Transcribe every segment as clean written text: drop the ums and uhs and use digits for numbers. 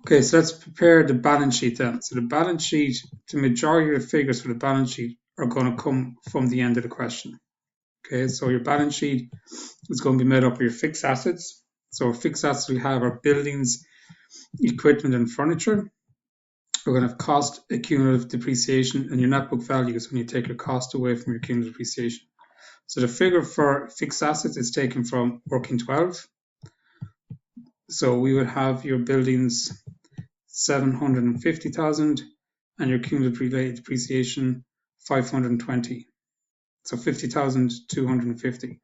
Okay, so let's prepare the balance sheet then. So the balance sheet, the majority of the figures for the balance sheet are going to come from the end of the question. Okay, so your balance sheet is going to be made up of your fixed assets. So fixed assets we have our buildings, equipment, and furniture. We're going to have cost, cumulative depreciation, and your net book value is when you take your cost away from your cumulative depreciation. So the figure for fixed assets is taken from working 12. So we would have your buildings 750,000 and your cumulative depreciation 520. So 50,250.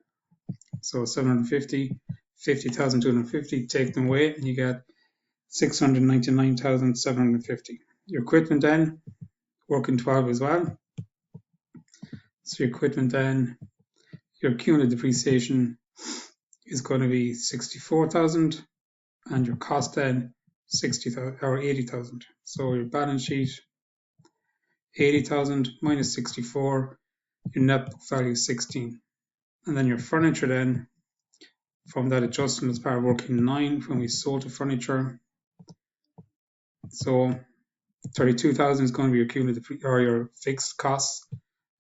So 750, 50,250, take them away and you get 699,750. Your equipment then, working 12 as well. So your equipment then, your cumulative depreciation is going to be 64,000 and your cost then 60,000 or 80,000. So your balance sheet 80,000 minus 64, your net book value is 16. And then your furniture then, from that adjustment as part of working 9 when we sold the furniture. So 32,000 is going to be your cumulative or your fixed costs,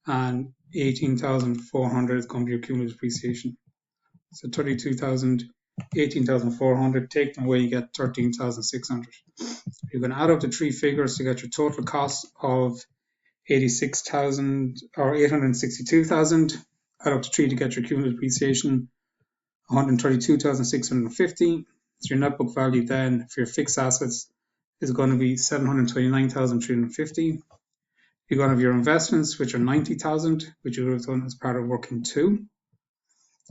and 18,400 is going to be your cumulative depreciation. So 32,000, 18,400, take them away, you get 13,600. You're going to add up the three figures to get your total cost of 86,000 or 862,000. Add up the three to get your cumulative depreciation, 132,650. So your net book value then for your fixed assets is going to be 729,350. You're going to have your investments, which are 90,000, which you would have done as part of working 2. And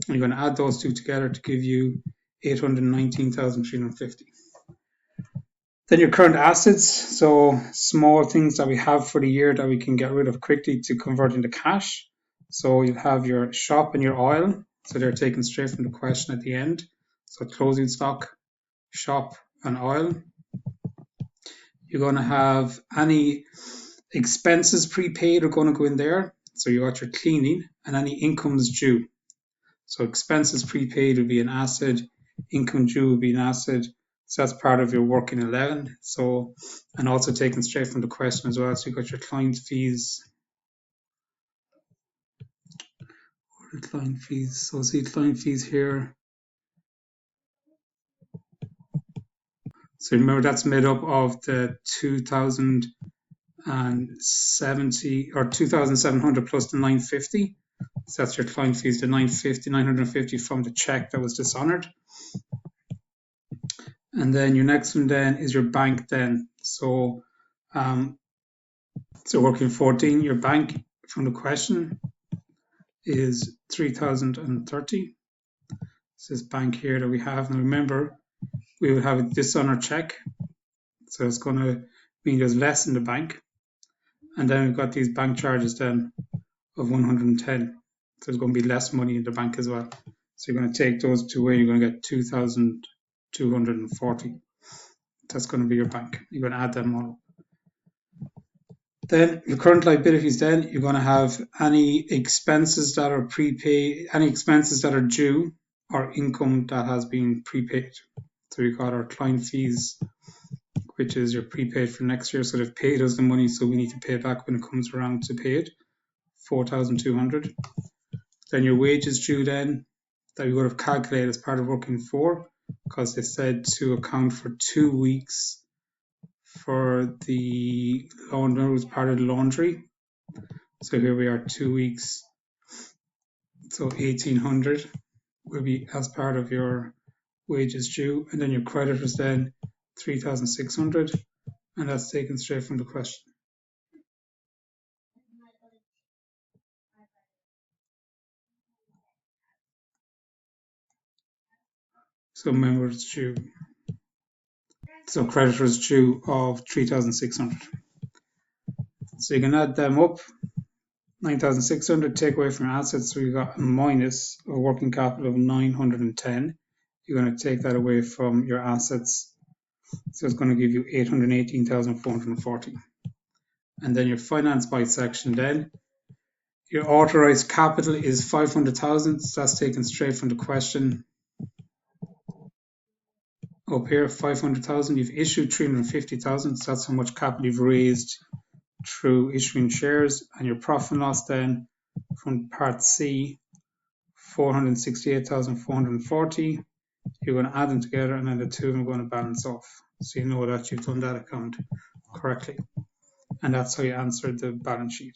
you're going to add those two together to give you 819,350. Then your current assets, so small things that we have for the year that we can get rid of quickly to convert into cash. So you have your shop and your oil. So they're taken straight from the question at the end. So closing stock, shop, and oil. You're going to have any expenses prepaid are going to go in there. So you got your cleaning and any incomes due. So expenses prepaid would be an asset, income due would be an asset. So that's part of your working 11. So, and also taken straight from the question as well. So you got your client fees. Client fees. So see client fees here. So remember that's made up of the 2,070 or 2,700 plus the 950. So that's your client fees, the 950 from the check that was dishonored. And then your next one then is your bank then. So working 14, your bank from the question is 3,030. This bank here that we have. Now remember, we would have a dishonored check. So it's going to mean there's less in the bank. And then we've got these bank charges then of 110. So there's going to be less money in the bank as well. So you're going to take those two away. You're going to get 2,240. That's going to be your bank. You're going to add them all. Then your current liabilities, then you're going to have any expenses that are prepaid, any expenses that are due, or income that has been prepaid. So we've got our client fees, which is your prepaid for next year. So they've paid us the money, so we need to pay it back when it comes around to pay it, 4,200. Then your wages due then, that you would have calculated as part of working 4, because they said to account for 2 weeks for the laundry was part of the laundry. So here we are, 2 weeks. So 1,800 will be as part of your wages due. And then your creditors then 3,600. And that's taken straight from the question. So members due. So creditors due of 3,600. So you can add them up. 9,600 take away from your assets. So you got a minus a working capital of 910. You're going to take that away from your assets. So it's going to give you 818,440. And then your finance by section then. Your authorized capital is 500,000. So that's taken straight from the question. Up here, 500,000, you've issued 350,000, so that's how much capital you've raised through issuing shares. And your profit and loss then from part C, 468,440. You're going to add them together, and then the two of them are going to balance off. So you know that you've done that account correctly. And that's how you answer the balance sheet.